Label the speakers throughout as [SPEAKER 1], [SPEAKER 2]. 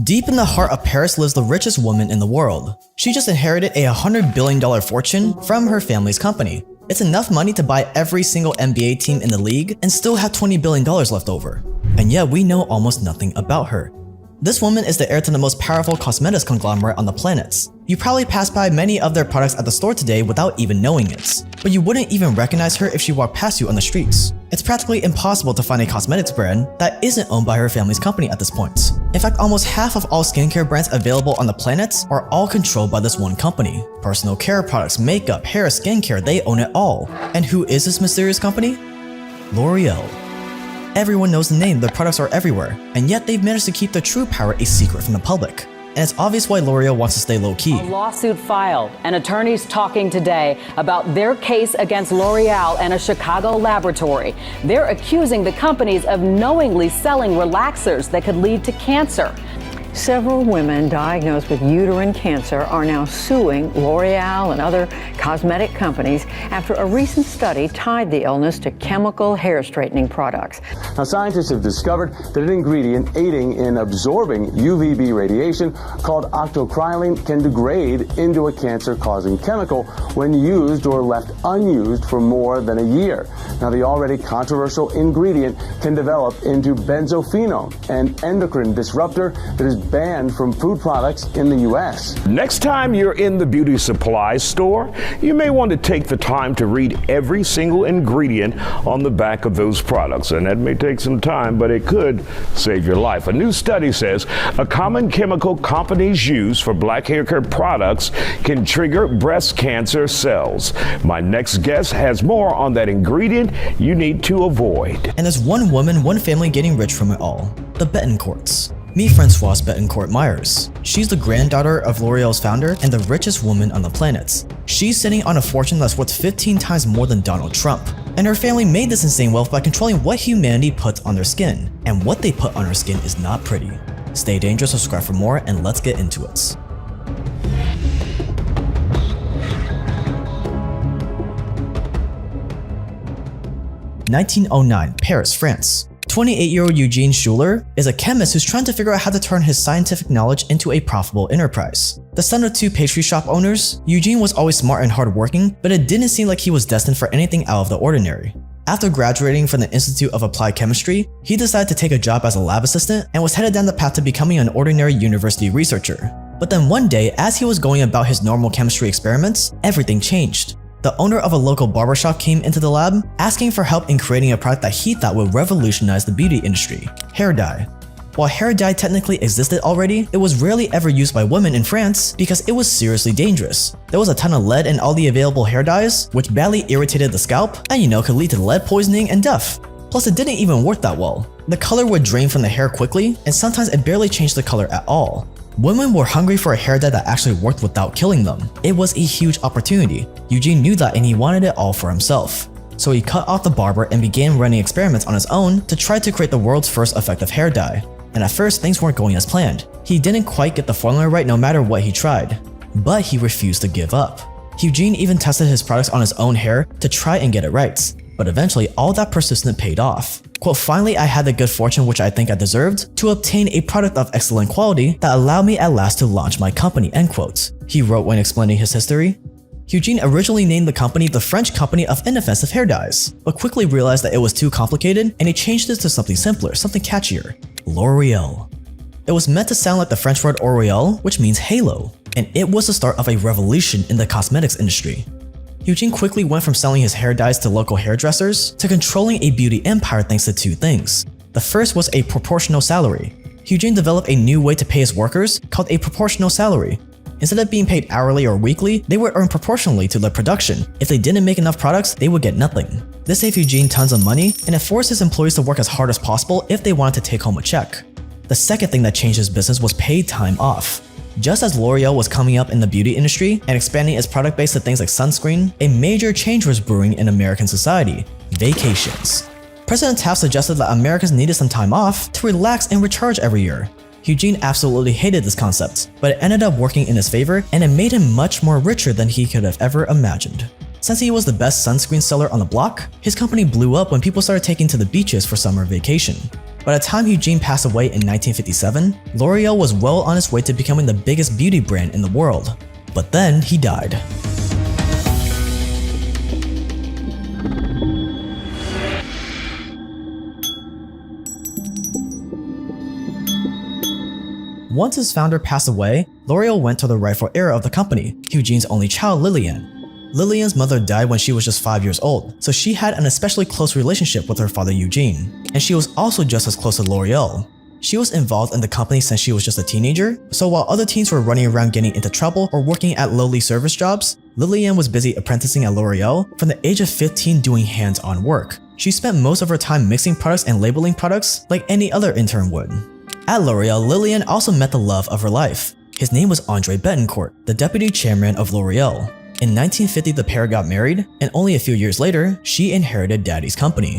[SPEAKER 1] Deep in the heart of Paris lives the richest woman in the world. She just inherited a $100 billion fortune from her family's company. It's enough money to buy every single NBA team in the league and still have $20 billion left over. And yet we know almost nothing about her. This woman is the heir to the most powerful cosmetics conglomerate on the planet. You probably pass by many of their products at the store today without even knowing it, but you wouldn't even recognize her if she walked past you on the streets. It's practically impossible to find a cosmetics brand that isn't owned by her family's company at this point. In fact, almost half of all skincare brands available on the planet are all controlled by this one company. Personal care products, makeup, hair, skincare, they own it all. And who is this mysterious company? L'Oreal. Everyone knows the name, their products are everywhere, and yet they've managed to keep their true power a secret from the public. And it's obvious why L'Oreal wants to stay low-key.
[SPEAKER 2] A lawsuit filed, and attorneys talking today about their case against L'Oreal and a Chicago laboratory. They're accusing the companies of knowingly selling relaxers that could lead to cancer.
[SPEAKER 3] Several women diagnosed with uterine cancer are now suing L'Oreal and other cosmetic companies after a recent study tied the illness to chemical hair straightening products.
[SPEAKER 4] Now, scientists have discovered that an ingredient aiding in absorbing UVB radiation called octocrylene can degrade into a cancer-causing chemical when used or left unused for more than a year. Now, the already controversial ingredient can develop into benzophenone, an endocrine disruptor that is banned from food products in the U.S.
[SPEAKER 5] Next time you're in the beauty supply store, you may want to take the time to read every single ingredient on the back of those products. And that may take some time, but it could save your life. A new study says a common chemical companies use for black hair care products can trigger breast cancer cells. My next guest has more on that ingredient you need to avoid.
[SPEAKER 1] And there's one woman, one family getting rich from it all. The Betancourts. Meet Françoise Bettencourt-Meyers. She's the granddaughter of L'Oreal's founder and the richest woman on the planet. She's sitting on a fortune that's worth 15 times more than Donald Trump. And her family made this insane wealth by controlling what humanity puts on their skin. And what they put on her skin is not pretty. Stay dangerous, subscribe for more, and let's get into it. (1909) Paris, France. 28-year-old Eugene Schuller is a chemist who's trying to figure out how to turn his scientific knowledge into a profitable enterprise. The son of two pastry shop owners, Eugene was always smart and hardworking, but it didn't seem like he was destined for anything out of the ordinary. After graduating from the Institute of Applied Chemistry, he decided to take a job as a lab assistant and was headed down the path to becoming an ordinary university researcher. But then one day, as he was going about his normal chemistry experiments, everything changed. The owner of a local barbershop came into the lab, asking for help in creating a product that he thought would revolutionize the beauty industry: hair dye. While hair dye technically existed already, it was rarely ever used by women in France because it was seriously dangerous. There was a ton of lead in all the available hair dyes, which badly irritated the scalp and could lead to lead poisoning and death. Plus, it didn't even work that well. The color would drain from the hair quickly, and sometimes it barely changed the color at all. Women were hungry for a hair dye that actually worked without killing them. It was a huge opportunity. Eugene knew that and he wanted it all for himself. So he cut off the barber and began running experiments on his own to try to create the world's first effective hair dye. And at first, things weren't going as planned. He didn't quite get the formula right no matter what he tried. But he refused to give up. Eugene even tested his products on his own hair to try and get it right. But eventually, all that persistence paid off. Quote, "Finally, I had the good fortune which I think I deserved to obtain a product of excellent quality that allowed me at last to launch my company," end quote. He wrote when explaining his history. Eugene originally named the company the French Company of Inoffensive Hair Dyes, but quickly realized that it was too complicated and he changed it to something simpler, something catchier: L'Oreal. It was meant to sound like the French word auréole, which means halo, and it was the start of a revolution in the cosmetics industry. Eugene quickly went from selling his hair dyes to local hairdressers to controlling a beauty empire thanks to two things. The first was a proportional salary. Eugene developed a new way to pay his workers called a proportional salary. Instead of being paid hourly or weekly, they would earn proportionally to their production. If they didn't make enough products, they would get nothing. This saved Eugene tons of money, and it forced his employees to work as hard as possible if they wanted to take home a check. The second thing that changed his business was paid time off. Just as L'Oreal was coming up in the beauty industry and expanding its product base to things like sunscreen, a major change was brewing in American society: vacations. President Taft suggested that Americans needed some time off to relax and recharge every year. Eugene absolutely hated this concept, but it ended up working in his favor and it made him much more richer than he could have ever imagined. Since he was the best sunscreen seller on the block, his company blew up when people started taking to the beaches for summer vacation. By the time Eugene passed away in 1957, L'Oreal was well on its way to becoming the biggest beauty brand in the world. But then he died. Once his founder passed away, L'Oreal went to the rightful heir of the company, Eugene's only child, Lillian. Lillian's mother died when she was just 5 years old, so she had an especially close relationship with her father Eugene, and she was also just as close to L'Oreal. She was involved in the company since she was just a teenager, so while other teens were running around getting into trouble or working at lowly service jobs, Lillian was busy apprenticing at L'Oreal from the age of 15 doing hands-on work. She spent most of her time mixing products and labeling products like any other intern would. At L'Oreal, Lillian also met the love of her life. His name was Andre Betancourt, the deputy chairman of L'Oreal. In 1950, the pair got married, and only a few years later, she inherited Daddy's company.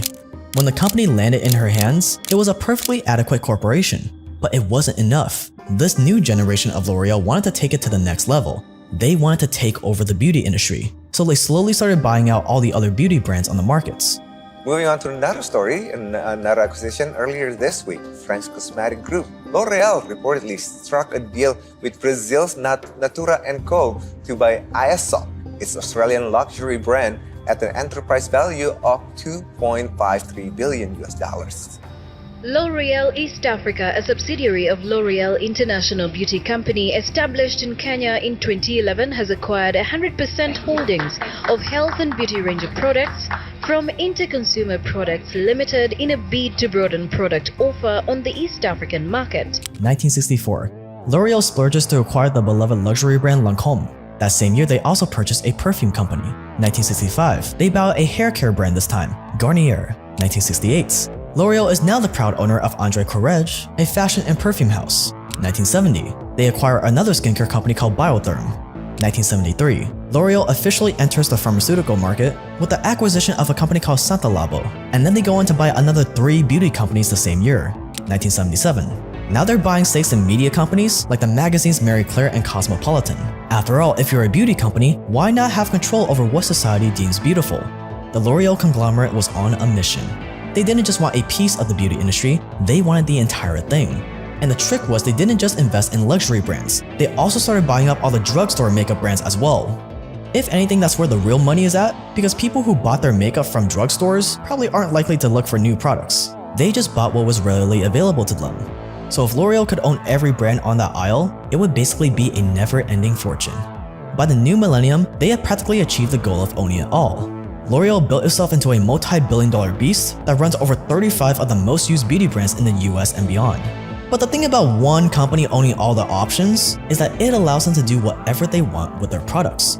[SPEAKER 1] When the company landed in her hands, it was a perfectly adequate corporation. But it wasn't enough. This new generation of L'Oreal wanted to take it to the next level. They wanted to take over the beauty industry, so they slowly started buying out all the other beauty brands on the markets.
[SPEAKER 6] Moving on to another story, another acquisition earlier this week, French cosmetic group L'Oreal reportedly struck a deal with Brazil's Natura & Co to buy Aesop, its Australian luxury brand, at an enterprise value of $2.53 billion.
[SPEAKER 7] L'Oreal East Africa, a subsidiary of L'Oreal International Beauty Company established in Kenya in 2011, has acquired 100% holdings of health and beauty range of products from Interconsumer Products Limited in a bid to broaden product offer on the East African market.
[SPEAKER 1] 1964. L'Oreal splurges to acquire the beloved luxury brand Lancôme. That same year, they also purchased a perfume company. 1965. They buy a hair care brand this time, Garnier. 1968. L'Oreal is now the proud owner of André Courrèges, a fashion and perfume house. 1970. They acquire another skincare company called Biotherm. 1973. L'Oreal officially enters the pharmaceutical market with the acquisition of a company called Santa Labo, and then they go on to buy another 3 beauty companies the same year. 1977. Now they're buying stakes in media companies like the magazines Marie Claire and Cosmopolitan. After all, if you're a beauty company, why not have control over what society deems beautiful? The L'Oreal conglomerate was on a mission. They didn't just want a piece of the beauty industry, they wanted the entire thing. And the trick was they didn't just invest in luxury brands, they also started buying up all the drugstore makeup brands as well. If anything, that's where the real money is at, because people who bought their makeup from drugstores probably aren't likely to look for new products. They just bought what was readily available to them. So if L'Oreal could own every brand on that aisle, it would basically be a never-ending fortune. By the new millennium, they had practically achieved the goal of owning it all. L'Oreal built itself into a multi-billion-dollar beast that runs over 35 of the most used beauty brands in the US and beyond. But the thing about one company owning all the options is that it allows them to do whatever they want with their products.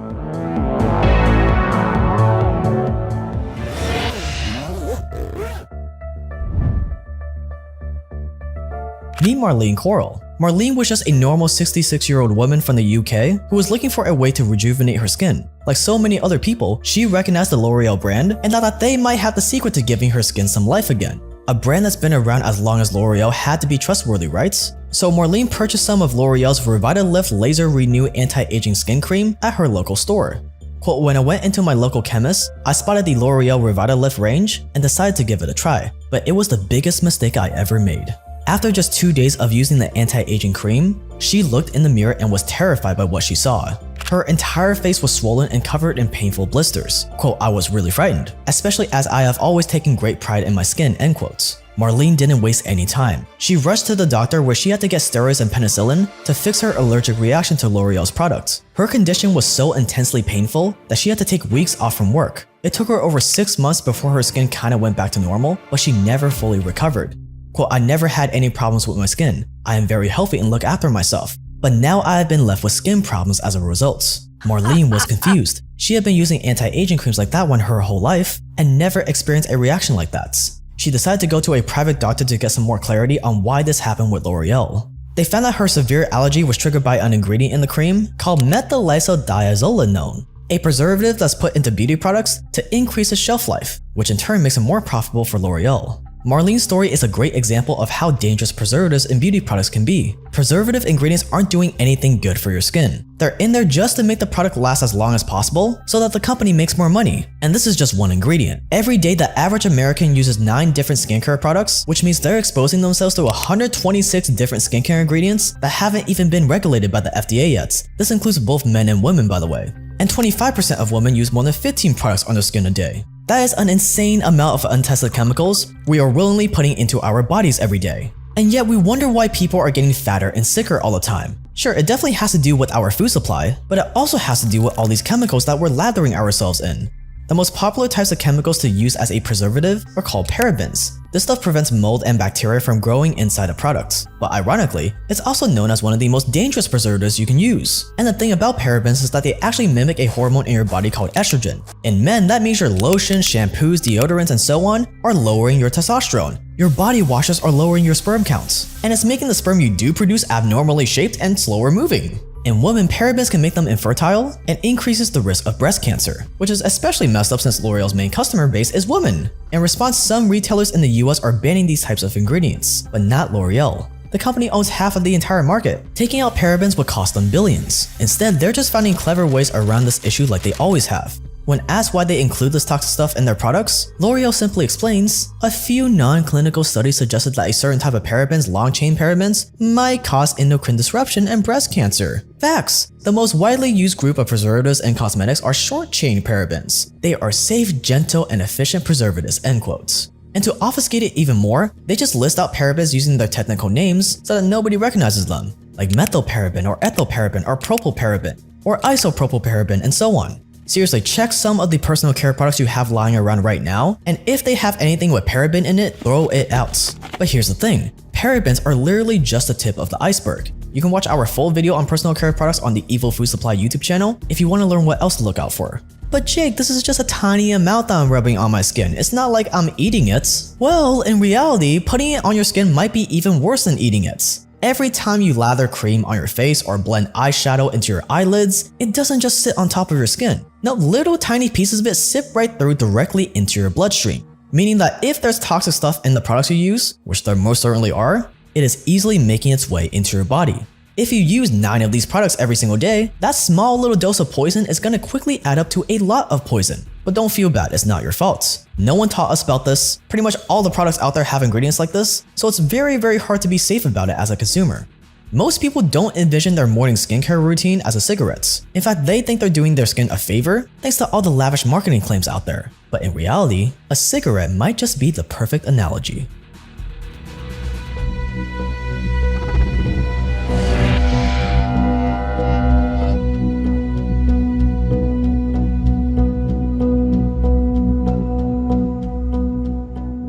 [SPEAKER 1] Meet Marlene Coral. Marlene was just a normal 66-year-old woman from the UK who was looking for a way to rejuvenate her skin. Like so many other people, she recognized the L'Oreal brand and thought that they might have the secret to giving her skin some life again. A brand that's been around as long as L'Oreal had to be trustworthy, right? So Marlene purchased some of L'Oreal's Revitalift Laser Renew Anti-Aging Skin Cream at her local store. Quote, when I went into my local chemist, I spotted the L'Oreal Revitalift range and decided to give it a try, but it was the biggest mistake I ever made. After just 2 days of using the anti-aging cream, she looked in the mirror and was terrified by what she saw. Her entire face was swollen and covered in painful blisters. Quote, I was really frightened, especially as I have always taken great pride in my skin, end quotes. Marlene didn't waste any time. She rushed to the doctor where she had to get steroids and penicillin to fix her allergic reaction to L'Oreal's products. Her condition was so intensely painful that she had to take weeks off from work. It took her over 6 months before her skin kinda went back to normal, but she never fully recovered. Quote, I never had any problems with my skin. I am very healthy and look after myself. But now I have been left with skin problems as a result. Marlene was confused. She had been using anti-aging creams like that one her whole life and never experienced a reaction like that. She decided to go to a private doctor to get some more clarity on why this happened with L'Oreal. They found that her severe allergy was triggered by an ingredient in the cream called methylisodiazolinone, a preservative that's put into beauty products to increase its shelf life, which in turn makes it more profitable for L'Oreal. Marlene's story is a great example of how dangerous preservatives in beauty products can be. Preservative ingredients aren't doing anything good for your skin. They're in there just to make the product last as long as possible so that the company makes more money. And this is just one ingredient. Every day, the average American uses 9 different skincare products, which means they're exposing themselves to 126 different skincare ingredients that haven't even been regulated by the FDA yet. This includes both men and women, by the way. And 25% of women use more than 15 products on their skin a day. That is an insane amount of untested chemicals we are willingly putting into our bodies every day. And yet we wonder why people are getting fatter and sicker all the time. Sure, it definitely has to do with our food supply, but it also has to do with all these chemicals that we're lathering ourselves in. The most popular types of chemicals to use as a preservative are called parabens. This stuff prevents mold and bacteria from growing inside a product. But ironically, it's also known as one of the most dangerous preservatives you can use. And the thing about parabens is that they actually mimic a hormone in your body called estrogen. In men, that means your lotions, shampoos, deodorants, and so on are lowering your testosterone. Your body washes are lowering your sperm counts, and it's making the sperm you do produce abnormally shaped and slower moving. In women, parabens can make them infertile and increases the risk of breast cancer, which is especially messed up since L'Oreal's main customer base is women. In response, some retailers in the US are banning these types of ingredients, but not L'Oreal. The company owns half of the entire market. Taking out parabens would cost them billions. Instead, they're just finding clever ways around this issue like they always have. When asked why they include this toxic stuff in their products, L'Oreal simply explains, a few non-clinical studies suggested that a certain type of parabens, long-chain parabens, might cause endocrine disruption and breast cancer. Facts! The most widely used group of preservatives in cosmetics are short-chain parabens. They are safe, gentle, and efficient preservatives, end quotes. And to obfuscate it even more, they just list out parabens using their technical names so that nobody recognizes them, like methylparaben or ethylparaben or propylparaben or isopropylparaben and so on. Seriously, check some of the personal care products you have lying around right now, and if they have anything with paraben in it, throw it out. But here's the thing, parabens are literally just the tip of the iceberg. You can watch our full video on personal care products on the Evil Food Supply YouTube channel if you want to learn what else to look out for. But Jake, this is just a tiny amount that I'm rubbing on my skin. It's not like I'm eating it. Well, in reality, putting it on your skin might be even worse than eating it. Every time you lather cream on your face or blend eyeshadow into your eyelids, it doesn't just sit on top of your skin. No, little tiny pieces of it sip right through directly into your bloodstream. Meaning that if there's toxic stuff in the products you use, which there most certainly are, it is easily making its way into your body. If you use 9 of these products every single day, that small little dose of poison is gonna quickly add up to a lot of poison. But don't feel bad, it's not your fault. No one taught us about this. Pretty much all the products out there have ingredients like this, so it's very, very hard to be safe about it as a consumer. Most people don't envision their morning skincare routine as a cigarette. In fact, they think they're doing their skin a favor thanks to all the lavish marketing claims out there. But in reality, a cigarette might just be the perfect analogy.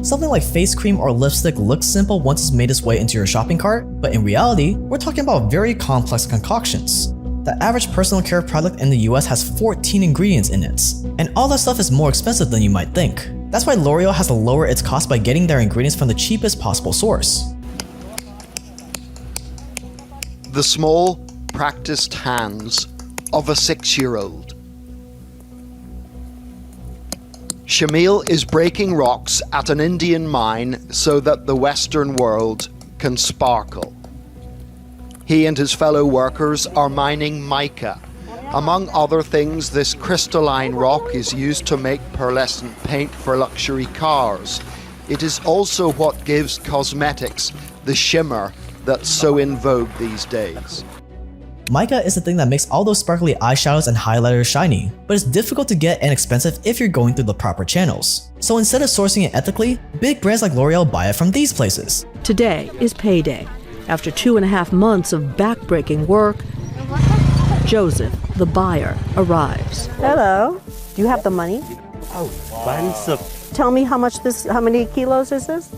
[SPEAKER 1] Something like face cream or lipstick looks simple once it's made its way into your shopping cart, but in reality, we're talking about very complex concoctions. The average personal care product in the US has 14 ingredients in it, and all that stuff is more expensive than you might think. That's why L'Oreal has to lower its cost by getting their ingredients from the cheapest possible source.
[SPEAKER 8] The small, practiced hands of a 6-year-old. Shamil is breaking rocks at an Indian mine so that the Western world can sparkle. He and his fellow workers are mining mica. Among other things, this crystalline rock is used to make pearlescent paint for luxury cars. It is also what gives cosmetics the shimmer that's so in vogue these days.
[SPEAKER 1] Mica is the thing that makes all those sparkly eyeshadows and highlighters shiny, but it's difficult to get and expensive if you're going through the proper channels. So instead of sourcing it ethically, big brands like L'Oreal buy it from these places.
[SPEAKER 9] Today is payday. After 2.5 months of backbreaking work, Joseph, the buyer, arrives.
[SPEAKER 10] Hello. Do you have the money? Tell me how many kilos is this?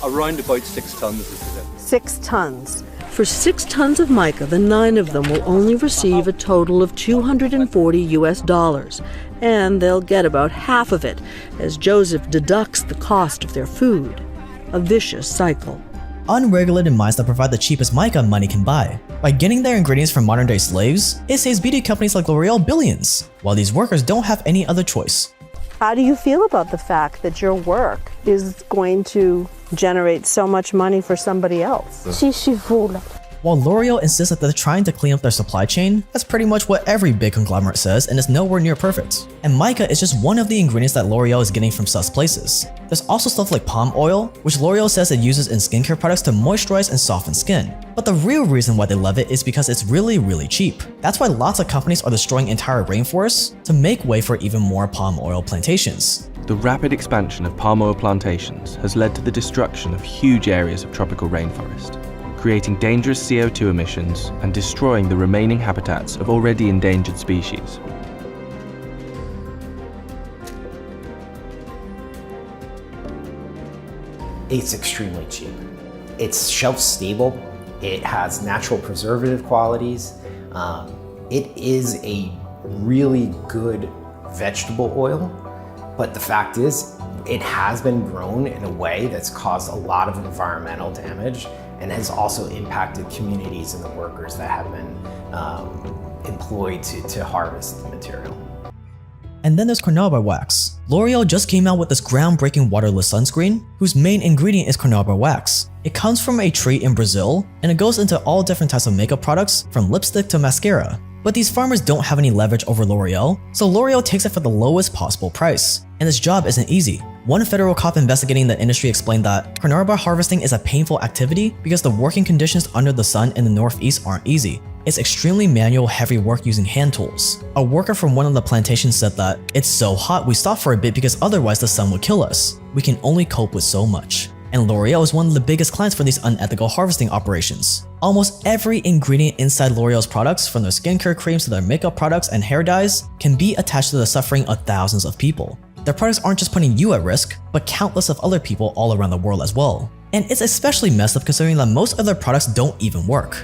[SPEAKER 11] Around about 6 tons is it.
[SPEAKER 10] 6 tons.
[SPEAKER 9] For 6 tons of mica, the 9 of them will only receive a total of $240, and they'll get about half of it as Joseph deducts the cost of their food. A vicious cycle.
[SPEAKER 1] Unregulated mines that provide the cheapest mica money can buy. By getting their ingredients from modern-day slaves, it saves beauty companies like L'Oreal billions, while these workers don't have any other choice.
[SPEAKER 10] How do you feel about the fact that your work is going to generate so much money for somebody else?
[SPEAKER 1] While L'Oreal insists that they're trying to clean up their supply chain, that's pretty much what every big conglomerate says and is nowhere near perfect. And mica is just one of the ingredients that L'Oreal is getting from sus places. There's also stuff like palm oil, which L'Oreal says it uses in skincare products to moisturize and soften skin. But the real reason why they love it is because it's really cheap. That's why lots of companies are destroying entire rainforests to make way for even more palm oil plantations.
[SPEAKER 12] The rapid expansion of palm oil plantations has led to the destruction of huge areas of tropical rainforest, creating dangerous CO2 emissions and destroying the remaining habitats of already endangered species.
[SPEAKER 13] It's extremely cheap. It's shelf stable. It has natural preservative qualities. It is a really good vegetable oil, but the fact is, it has been grown in a way that's caused a lot of environmental damage and has also impacted communities and the workers that have been employed to harvest the material.
[SPEAKER 1] And then there's carnauba wax. L'Oreal just came out with this groundbreaking waterless sunscreen, whose main ingredient is carnauba wax. It comes from a tree in Brazil, and it goes into all different types of makeup products, from lipstick to mascara. But these farmers don't have any leverage over L'Oreal, so L'Oreal takes it for the lowest possible price. And this job isn't easy. One federal cop investigating the industry explained that carnauba harvesting is a painful activity because the working conditions under the sun in the northeast aren't easy. It's extremely manual, heavy work using hand tools. A worker from one of the plantations said that, "It's so hot we stop for a bit because otherwise the sun would kill us. We can only cope with so much." And L'Oreal is one of the biggest clients for these unethical harvesting operations. Almost every ingredient inside L'Oreal's products, from their skincare creams to their makeup products and hair dyes, can be attached to the suffering of thousands of people. Their products aren't just putting you at risk, but countless of other people all around the world as well. And it's especially messed up considering that most of their products don't even work.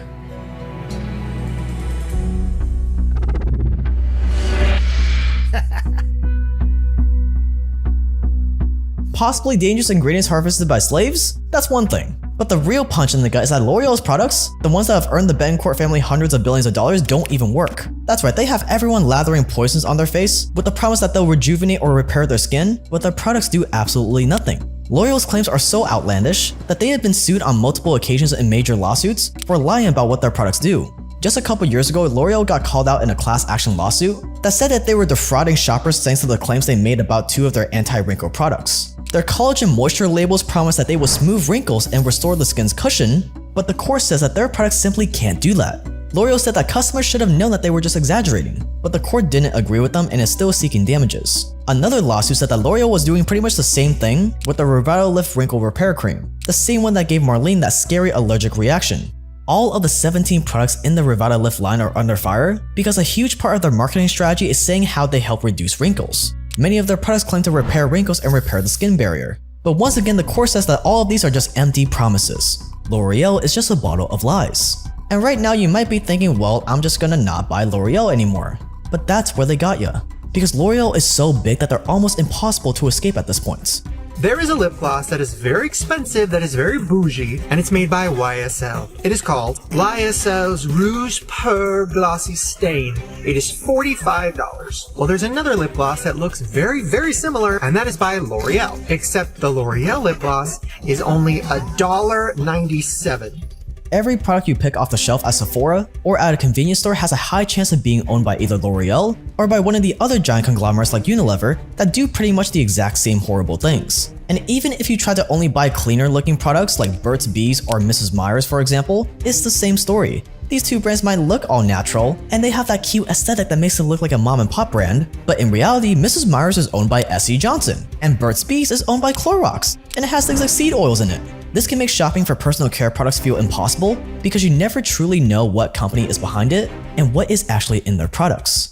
[SPEAKER 1] Possibly dangerous ingredients harvested by slaves? That's one thing. But the real punch in the gut is that L'Oreal's products, the ones that have earned the Bettencourt family hundreds of billions of dollars, don't even work. That's right, they have everyone lathering poisons on their face with the promise that they'll rejuvenate or repair their skin, but their products do absolutely nothing. L'Oreal's claims are so outlandish that they have been sued on multiple occasions in major lawsuits for lying about what their products do. Just a couple years ago, L'Oreal got called out in a class action lawsuit that said that they were defrauding shoppers thanks to the claims they made about two of their anti-wrinkle products. Their collagen moisture labels promise that they will smooth wrinkles and restore the skin's cushion, but the court says that their products simply can't do that. L'Oreal said that customers should have known that they were just exaggerating, but the court didn't agree with them and is still seeking damages. Another lawsuit said that L'Oreal was doing pretty much the same thing with the Revitalift Wrinkle Repair Cream, the same one that gave Marlene that scary allergic reaction. All of the 17 products in the Revitalift line are under fire because a huge part of their marketing strategy is saying how they help reduce wrinkles. Many of their products claim to repair wrinkles and repair the skin barrier. But once again, the court says that all of these are just empty promises. L'Oreal is just a bottle of lies. And right now you might be thinking, well, I'm just gonna not buy L'Oreal anymore. But that's where they got ya. Because L'Oreal is so big that they're almost impossible to escape at this point.
[SPEAKER 14] There is a lip gloss that is very expensive, that is very bougie, and it's made by YSL. It is called YSL's Rouge Pur Glossy Stain. It is $45. Well, there's another lip gloss that looks very similar, and that is by L'Oreal. Except the L'Oreal lip gloss is only $1.97.
[SPEAKER 1] Every product you pick off the shelf at Sephora or at a convenience store has a high chance of being owned by either L'Oreal or by one of the other giant conglomerates like Unilever that do pretty much the exact same horrible things. And even if you try to only buy cleaner looking products like Burt's Bees or Mrs. Meyer's for example, it's the same story. These two brands might look all natural, and they have that cute aesthetic that makes it look like a mom and pop brand, but in reality, Mrs. Meyer's is owned by S.C. Johnson, and Burt's Bees is owned by Clorox, and it has things like seed oils in it. This can make shopping for personal care products feel impossible because you never truly know what company is behind it and what is actually in their products.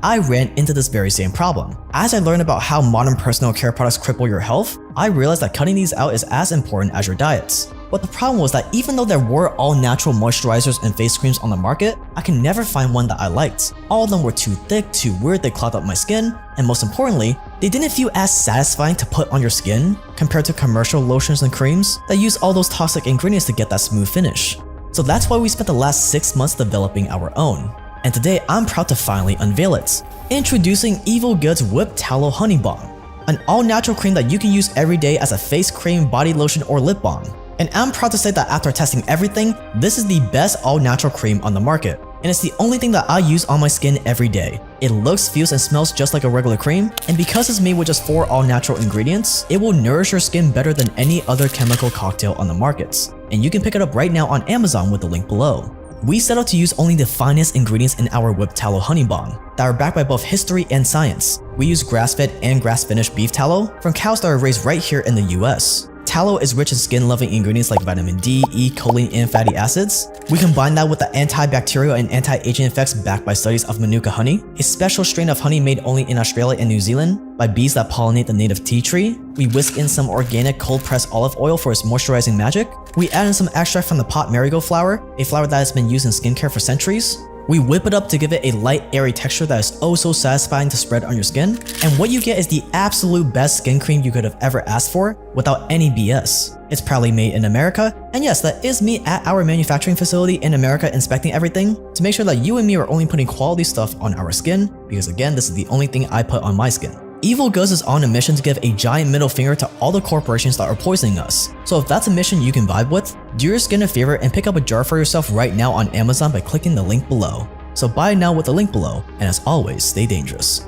[SPEAKER 1] I ran into this very same problem. As I learned about how modern personal care products cripple your health, I realized that cutting these out is as important as your diets. But the problem was that even though there were all natural moisturizers and face creams on the market, I could never find one that I liked. All of them were too thick, too weird, they clogged up my skin, and most importantly, they didn't feel as satisfying to put on your skin compared to commercial lotions and creams that use all those toxic ingredients to get that smooth finish. So that's why we spent the last 6 months developing our own. And today I'm proud to finally unveil it. Introducing Evil Goods Whipped Tallow Honey Balm, an all-natural cream that you can use every day as a face cream, body lotion, or lip balm. And I'm proud to say that after testing everything, this is the best all-natural cream on the market. And it's the only thing that I use on my skin every day. It looks, feels, and smells just like a regular cream, and because it's made with just 4 all-natural ingredients, it will nourish your skin better than any other chemical cocktail on the markets. And you can pick it up right now on Amazon with the link below. We set out to use only the finest ingredients in our Whipped Tallow Honey Balm that are backed by both history and science. We use grass-fed and grass-finished beef tallow from cows that are raised right here in the US. Tallow is rich in skin-loving ingredients like vitamin D, E, choline, and fatty acids. We combine that with the antibacterial and anti-aging effects backed by studies of Manuka honey, a special strain of honey made only in Australia and New Zealand by bees that pollinate the native tea tree. We whisk in some organic cold-pressed olive oil for its moisturizing magic. We add in some extract from the pot marigold flower, a flower that has been used in skincare for centuries. We whip it up to give it a light, airy texture that is oh so satisfying to spread on your skin. And what you get is the absolute best skin cream you could have ever asked for without any BS. It's proudly made in America, and yes, that is me at our manufacturing facility in America inspecting everything to make sure that you and me are only putting quality stuff on our skin, because again, this is the only thing I put on my skin. Evil Goods is on a mission to give a giant middle finger to all the corporations that are poisoning us. So if that's a mission you can vibe with, do your skin a favor and pick up a jar for yourself right now on Amazon by clicking the link below. So buy now with the link below, and as always, stay dangerous.